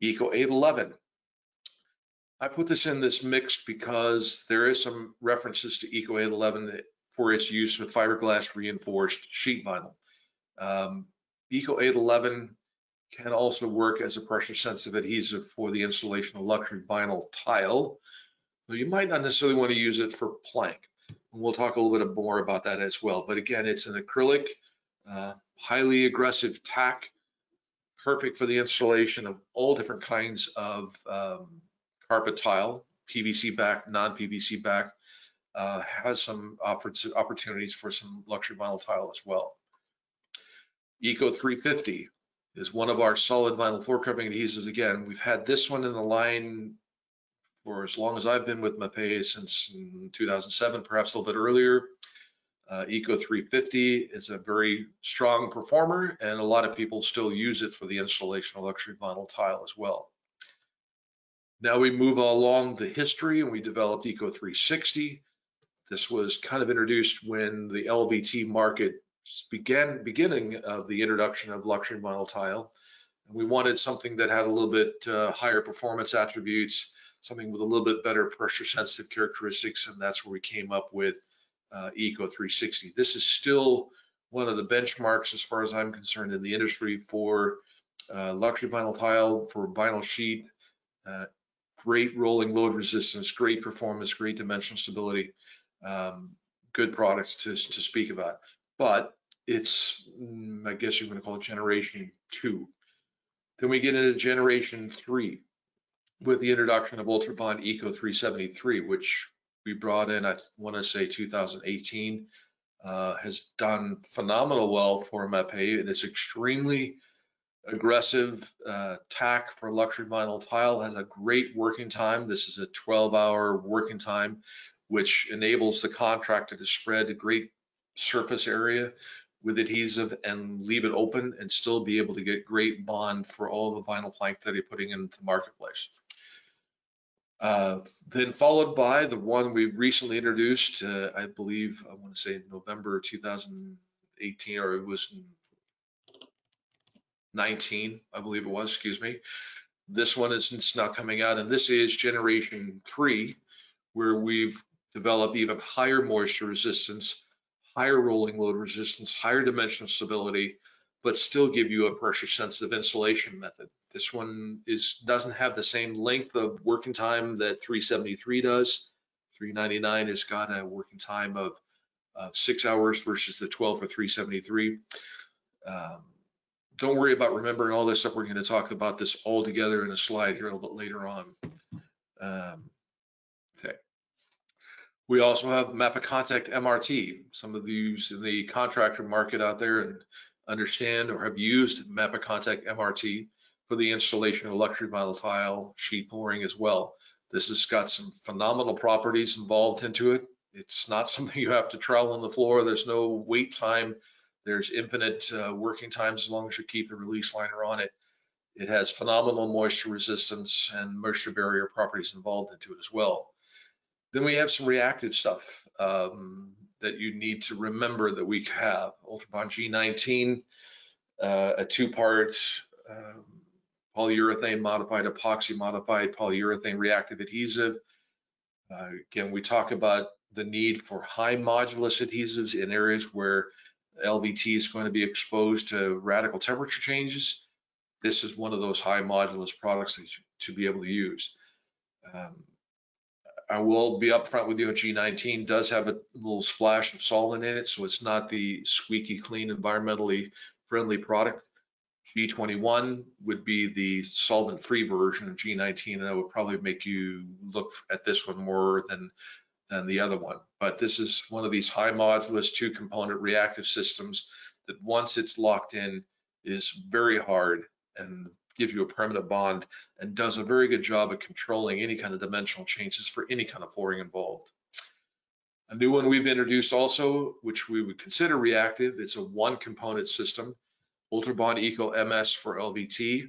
Eco 811. I put this in this mix because there is some references to Eco 811 for its use with fiberglass reinforced sheet vinyl. Eco 811 can also work as a pressure sensitive adhesive for the installation of luxury vinyl tile. So you might not necessarily want to use it for plank. And we'll talk a little bit more about that as well. But again, it's an acrylic, highly aggressive tack. perfect for the installation of all different kinds of carpet tile, PVC back, non-PVC back, has some opportunities for some luxury vinyl tile as well. Eco 350 is one of our solid vinyl floor covering adhesives. Again, we've had this one in the line for as long as I've been with MAPEI, since 2007, perhaps a little bit earlier. Eco 350 is a very strong performer, and a lot of people still use it for the installation of luxury vinyl tile as well. Now we move along the history, and we developed Eco 360. This was kind of introduced when the LVT market beginning of the introduction of luxury vinyl tile. We wanted something that had a little bit higher performance attributes, something with a little bit better pressure sensitive characteristics, and that's where we came up with Eco 360. This is still one of the benchmarks, as far as I'm concerned, in the industry for luxury vinyl tile, for vinyl sheet. Great rolling load resistance, great performance, great dimensional stability, good products to speak about. But it's, I guess you're going to call it generation 2. Then we get into generation 3 with the introduction of Ultrabond Eco 373, which we brought in, I want to say 2018, has done phenomenal well for MAPEI, and it's extremely aggressive tack for luxury vinyl tile. Has a great working time. This is a 12-hour working time, which enables the contractor to spread a great surface area with adhesive and leave it open and still be able to get great bond for all the vinyl plank that you're putting into the marketplace. Then followed by the one we recently introduced, I believe, I want to say November 2018, or it was 19, I believe it was, excuse me. This one is now coming out, and this is generation 3, where we've developed even higher moisture resistance, higher rolling load resistance, higher dimensional stability, but still give you a pressure sensitive installation method. This one doesn't have the same length of working time that 373 does. 399 has got a working time of 6 hours versus the 12 for 373. Don't worry about remembering all this stuff. We're going to talk about this all together in a slide here a little bit later on. Okay. We also have MAPEI Contact MRT. Some of these in the contractor market out there and understand or have used MAPEI Contact MRT for the installation of luxury vinyl tile sheet flooring as well. This has got some phenomenal properties involved into it. It's not something you have to trowel on the floor. There's no wait time. There's infinite working times as long as you keep the release liner on it. It has phenomenal moisture resistance and moisture barrier properties involved into it as well. Then we have some reactive stuff that you need to remember that we have. Ultrabond G19, a 2-part polyurethane modified, epoxy modified polyurethane reactive adhesive. Again, we talk about the need for high modulus adhesives in areas where LVT is going to be exposed to radical temperature changes. This is one of those high modulus products that to be able to use. I will be upfront with you, G19 does have a little splash of solvent in it, so it's not the squeaky clean, environmentally friendly product. G21 would be the solvent-free version of G19, and that would probably make you look at this one more than the other one. But this is one of these high modulus 2-component reactive systems that once it's locked in is very hard and gives you a permanent bond and does a very good job of controlling any kind of dimensional changes for any kind of flooring involved. A new one we've introduced also, which we would consider reactive, it's a 1-component system, Ultrabond Eco MS for LVT.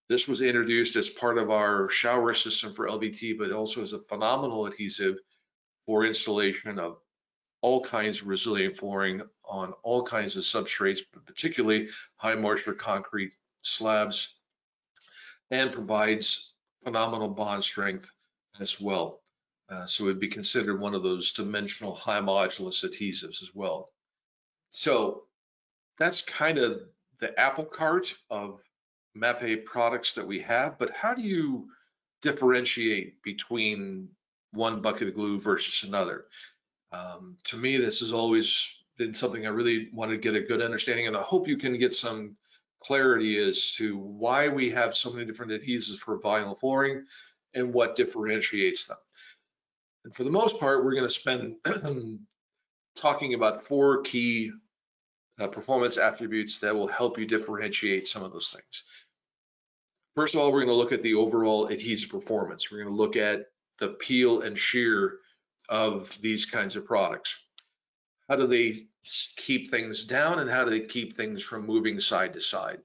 This was introduced as part of our shower system for LVT, but also as a phenomenal adhesive for installation of all kinds of resilient flooring on all kinds of substrates, but particularly high moisture concrete slabs, and provides phenomenal bond strength as well. So it'd be considered one of those dimensional high modulus adhesives as well. So that's kind of the apple cart of MAPEI products that we have, but how do you differentiate between one bucket of glue versus another? To me, this has always been something I really want to get a good understanding, and I hope you can get some clarity as to why we have so many different adhesives for vinyl flooring and what differentiates them. And for the most part, we're going to spend talking about 4 key performance attributes that will help you differentiate some of those things. First of all, we're going to look at the overall adhesive performance. We're going to look at the peel and shear of these kinds of products. How do they keep things down and how do they keep things from moving side to side?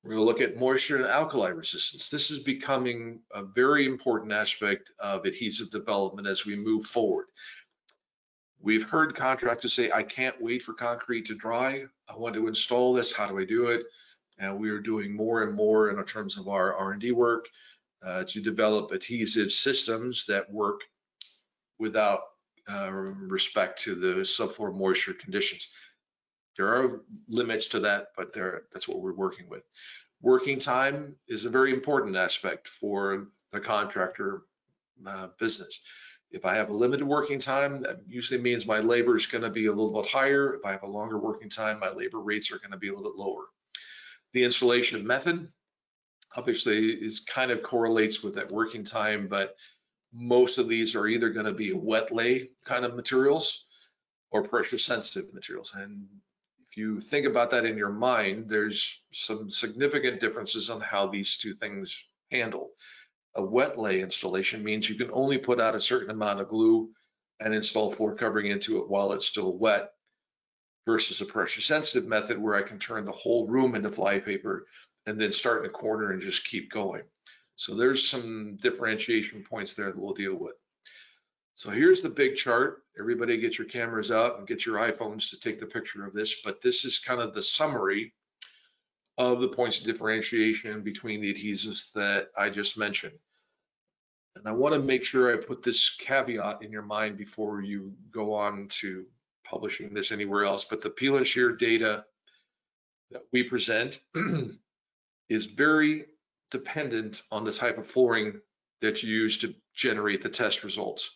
We're going to look at moisture and alkali resistance. This is becoming a very important aspect of adhesive development as we move forward. We've heard contractors say, I can't wait for concrete to dry. I want to install this. How do I do it? And we are doing more and more in terms of our R&D work to develop adhesive systems that work without respect to the subfloor moisture conditions. There are limits to that, but that's what we're working with. Working time is a very important aspect for the contractor business. If I have a limited working time, that usually means my labor is going to be a little bit higher. If I have a longer working time, my labor rates are going to be a little bit lower. The installation method obviously is kind of correlates with that working time, but most of these are either going to be wet lay kind of materials or pressure sensitive materials. And if you think about that in your mind, there's some significant differences on how these two things handle. A wet lay installation means you can only put out a certain amount of glue and install floor covering into it while it's still wet, versus a pressure sensitive method where I can turn the whole room into flypaper and then start in a corner and just keep going. So there's some differentiation points there that we'll deal with. So here's the big chart. Everybody get your cameras out and get your iPhones to take the picture of this, but this is kind of the summary of the points of differentiation between the adhesives that I just mentioned. And I want to make sure I put this caveat in your mind before you go on to publishing this anywhere else, but the peel and shear data that we present is very dependent on the type of flooring that you use to generate the test results.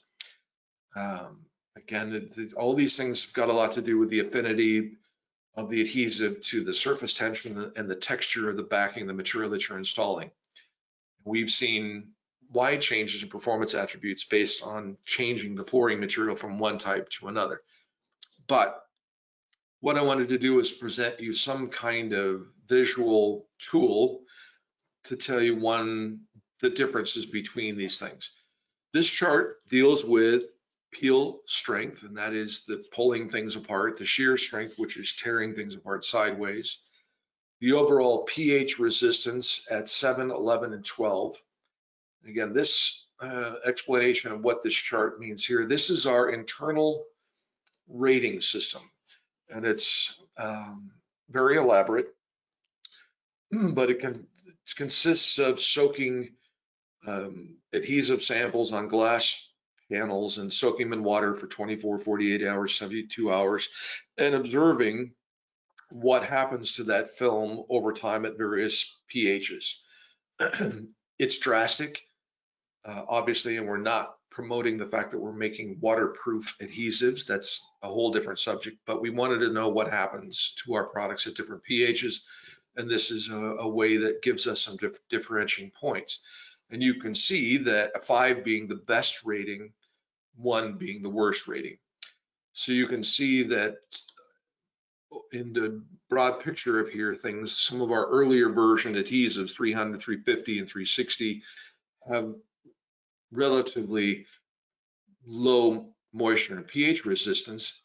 Again, all these things have got a lot to do with the affinity of the adhesive to the surface tension and the texture of the backing, the material that you're installing. We've seen wide changes in performance attributes based on changing the flooring material from one type to another. But what I wanted to do is present you some kind of visual tool to tell you the differences between these things. This chart deals with peel strength, and that is the pulling things apart, the shear strength, which is tearing things apart sideways, the overall pH resistance at 7, 11, and 12. Again, this explanation of what this chart means here, this is our internal rating system, and it's very elaborate, but it consists of soaking adhesive samples on glass panels and soaking them in water for 24, 48 hours, 72 hours, and observing what happens to that film over time at various pHs. It's drastic, obviously, and we're not promoting the fact that we're making waterproof adhesives. That's a whole different subject, but we wanted to know what happens to our products at different pHs, and this is a way that gives us some differentiating points. And you can see that a 5 being the best rating, 1 being the worst rating. So you can see that in the broad picture of here things, some of our earlier version adhesives, 300, 350, and 360, have relatively low moisture and pH resistance,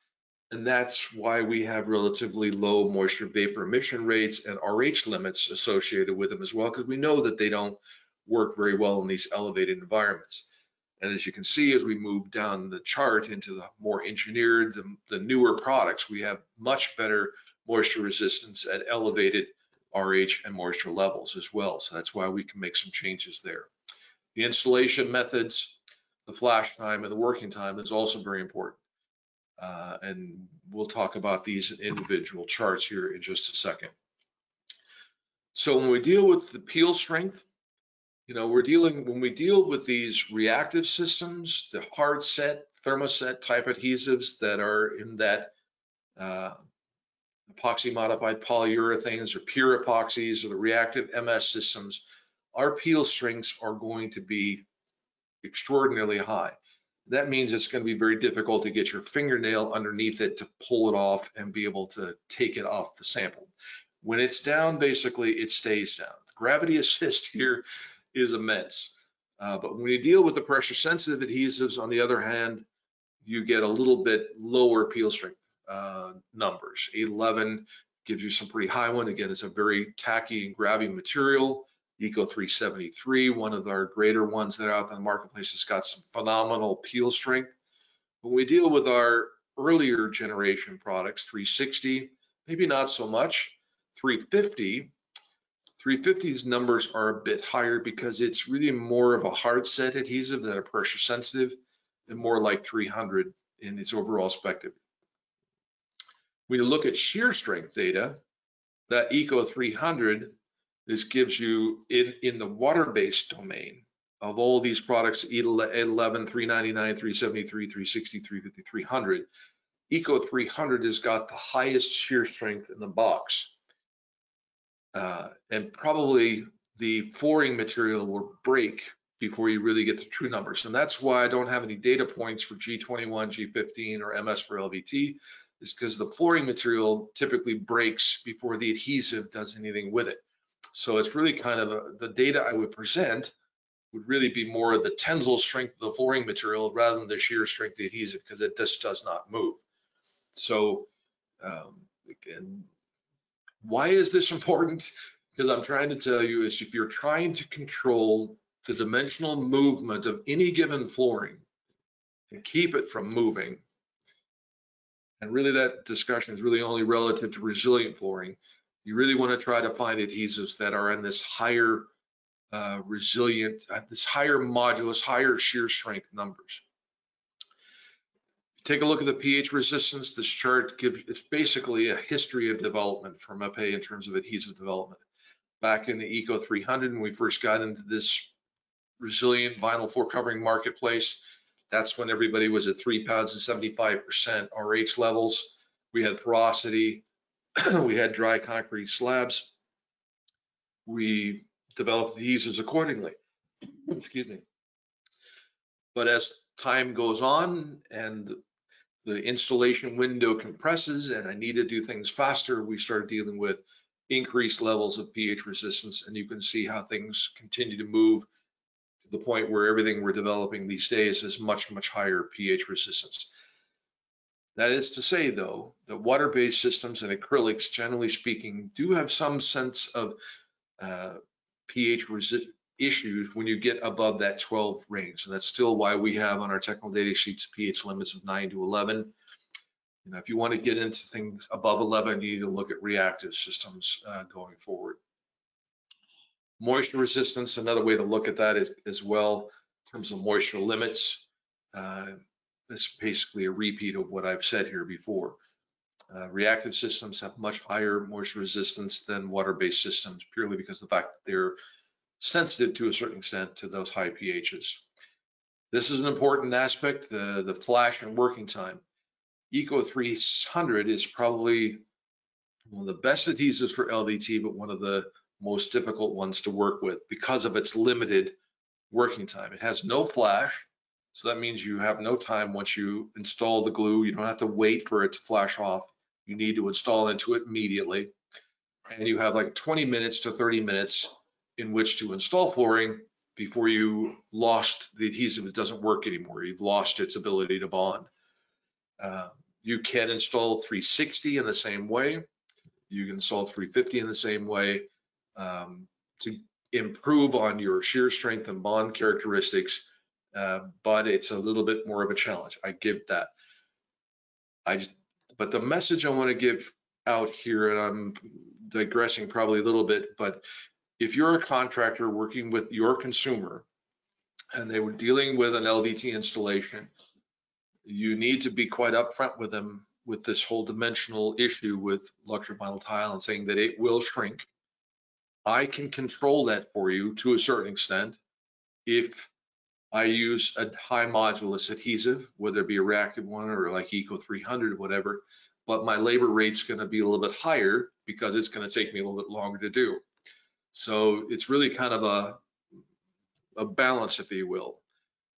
and that's why we have relatively low moisture vapor emission rates and RH limits associated with them as well, because we know that they don't work very well in these elevated environments. And as you can see, as we move down the chart into the more engineered, the newer products, we have much better moisture resistance at elevated RH and moisture levels as well. So that's why we can make some changes there. The installation methods, the flash time, and the working time is also very important. And we'll talk about these in individual charts here in just a second. So when we deal with the peel strength, when we deal with these reactive systems, the hard set, thermoset type adhesives that are in that epoxy modified polyurethanes or pure epoxies or the reactive MS systems, our peel strengths are going to be extraordinarily high. That means it's going to be very difficult to get your fingernail underneath it to pull it off and be able to take it off the sample. When it's down, basically it stays down. The gravity assist here is immense. But when you deal with the pressure sensitive adhesives, on the other hand, you get a little bit lower peel strength numbers. 811 gives you some pretty high one. Again, it's a very tacky and grabby material. Eco 373, one of our greater ones that are out in the marketplace, has got some phenomenal peel strength. When we deal with our earlier generation products, 360, maybe not so much. 350's numbers are a bit higher because it's really more of a hard set adhesive than a pressure sensitive, and more like 300 in its overall spectrum. When you look at shear strength data, that Eco 300, this gives you in the water-based domain of all these products, 811, 399, 373, 360, 350, 300, Eco 300 has got the highest shear strength in the box. And probably the flooring material will break before you really get the true numbers. And that's why I don't have any data points for G21, G15, or MS for LVT, is because the flooring material typically breaks before the adhesive does anything with it. So it's really kind of the data I would present would really be more of the tensile strength of the flooring material rather than the shear strength of the adhesive, because it just does not move. So again, why is this important? Because I'm trying to tell you is if you're trying to control the dimensional movement of any given flooring and keep it from moving, and really that discussion is really only relative to resilient flooring, you really want to try to find adhesives that are in this higher resilient, this higher modulus, higher shear strength numbers. Take a look at the pH resistance. This chart gives, it's basically a history of development for MAPEI in terms of adhesive development. Back in the Eco 300, when we first got into this resilient vinyl floor covering marketplace, that's when everybody was at 3 pounds and 75% RH levels. We had porosity, we had dry concrete slabs. We developed adhesives accordingly. Excuse me. But as time goes on and the installation window compresses and I need to do things faster, we start dealing with increased levels of pH resistance, and you can see how things continue to move to the point where everything we're developing these days is much, much higher pH resistance. That is to say, though, that water-based systems and acrylics, generally speaking, do have some sense of pH issues when you get above that 12 range. And that's still why we have on our technical data sheets pH limits of 9 to 11. You know, if you want to get into things above 11, you need to look at reactive systems going forward. Moisture resistance, another way to look at that is as well in terms of moisture limits. This is basically a repeat of what I've said here before. Reactive systems have much higher moisture resistance than water-based systems, purely because of the fact that they're sensitive to a certain extent to those high pHs. This is an important aspect, the flash and working time. Eco 300 is probably one of the best adhesives for LVT, but one of the most difficult ones to work with because of its limited working time. It has no flash, so that means you have no time once you install the glue. You don't have to wait for it to flash off. You need to install into it immediately. And you have like 20 minutes to 30 minutes in which to install flooring before you lost the adhesive. It doesn't work anymore. You've lost its ability to bond. You can install 360 in the same way. You can install 350 in the same way to improve on your shear strength and bond characteristics, but it's a little bit more of a challenge. I give that. But the message I want to give out here, and I'm digressing probably a little bit, but if you're a contractor working with your consumer and they were dealing with an LVT installation, you need to be quite upfront with them with this whole dimensional issue with luxury vinyl tile and saying that it will shrink. I can control that for you to a certain extent if I use a high modulus adhesive, whether it be a reactive one or like Eco 300 or whatever. but my labor rate's going to be a little bit higher because it's going to take me a little bit longer to do. So it's really kind of a balance, if you will.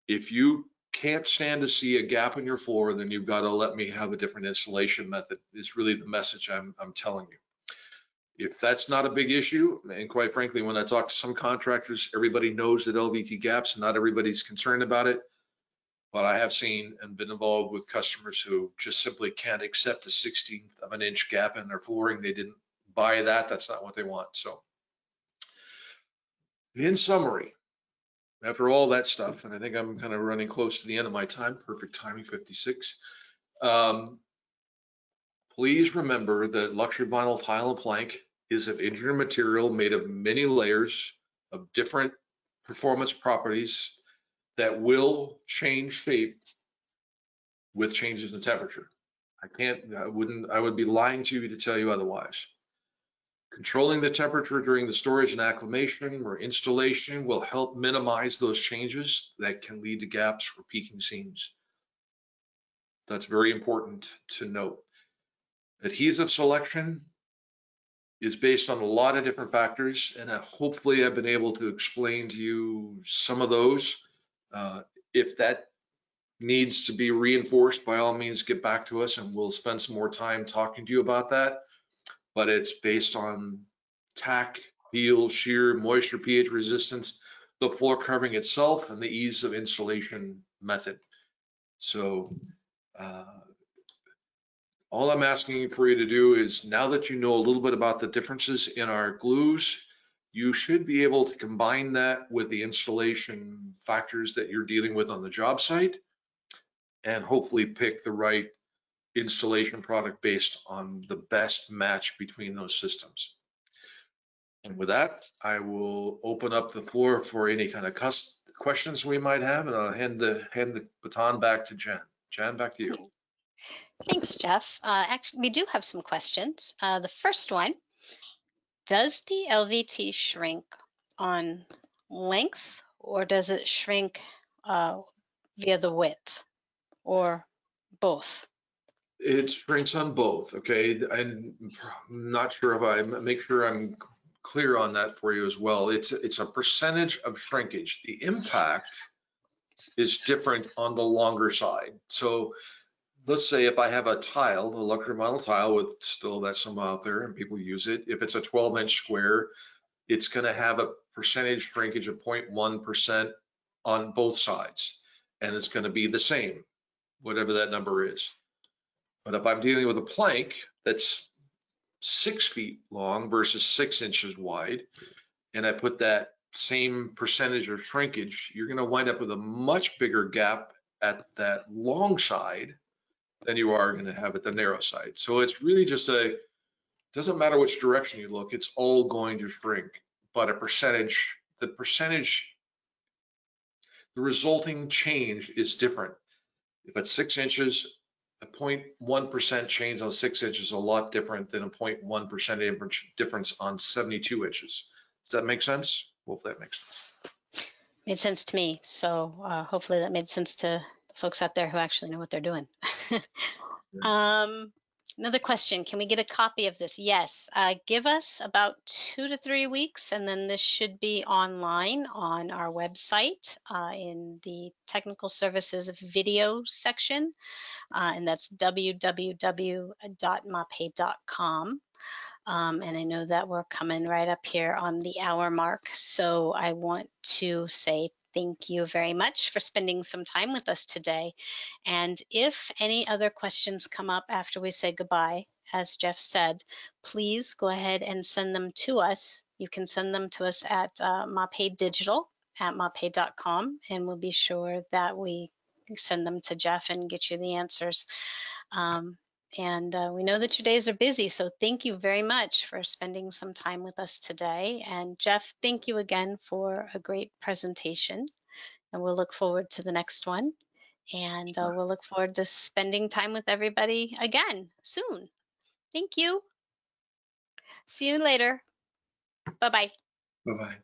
If you can't stand to see a gap in your floor, then you've got to let me have a different installation method, is really the message I'm telling you. If that's not a big issue, and quite frankly, when I talk to some contractors, everybody knows that LVT gaps, not everybody's concerned about it. But I have seen and been involved with customers who just simply can't accept a 1/16 of an inch gap in their flooring. They didn't buy that. That's not what they want. So in summary, after all that stuff, and I think I'm kind of running close to the end of my time, perfect timing, 56. Please remember that luxury vinyl tile and plank is an engineered material made of many layers of different performance properties that will change shape with changes in temperature. I would be lying to you to tell you otherwise. Controlling the temperature during the storage and acclimation or installation will help minimize those changes that can lead to gaps or peaking seams. That's very important to note. Adhesive selection is based on a lot of different factors, and hopefully I've been able to explain to you some of those. If that needs to be reinforced, by all means, get back to us and we'll spend some more time talking to you about that. But it's based on tack, peel, shear, moisture, pH resistance, the floor covering itself, and the ease of installation method. So all I'm asking for you to do is, now that you know a little bit about the differences in our glues, you should be able to combine that with the installation factors that you're dealing with on the job site and hopefully pick the right installation product based on the best match between those systems. And with that, I will open up the floor for any kind of questions we might have, and I'll hand the baton back to Jen. Jen, back to you. Thanks, Jeff. Actually, we do have some questions. The first one, does the LVT shrink on length, or does it shrink via the width, or both? It shrinks on both, okay? I'm not sure if I make sure I'm clear on that for you as well. It's a percentage of shrinkage. The impact is different on the longer side. So let's say if I have a tile, a luxury vinyl tile with, still that's some out there and people use it. If it's a 12-inch square, it's going to have a percentage shrinkage of 0.1% on both sides. And it's going to be the same, whatever that number is. But if I'm dealing with a plank that's 6 feet long versus 6 inches wide, and I put that same percentage of shrinkage, you're going to wind up with a much bigger gap at that long side than you are going to have at the narrow side. So it's really just doesn't matter which direction you look, it's all going to shrink, but the resulting change is different. If it's 6 inches, a 0.1% change on 6 inches is a lot different than a 0.1% difference on 72 inches. Does that make sense? Hopefully that makes sense. Made sense to me. So hopefully that made sense to folks out there who actually know what they're doing. Another question, can we get a copy of this? Yes, give us about 2 to 3 weeks, and then this should be online on our website in the technical services video section, and that's www.mapei.com. And I know that we're coming right up here on the hour mark, so I want to say thank you very much for spending some time with us today. And if any other questions come up after we say goodbye, as Jeff said, please go ahead and send them to us. You can send them to us at mapeidigital@mapei.com, and we'll be sure that we send them to Jeff and get you the answers. And we know that your days are busy, so thank you very much for spending some time with us today. And Jeff, thank you again for a great presentation. And we'll look forward to the next one. And we'll look forward to spending time with everybody again soon. Thank you. See you later. Bye-bye. Bye-bye.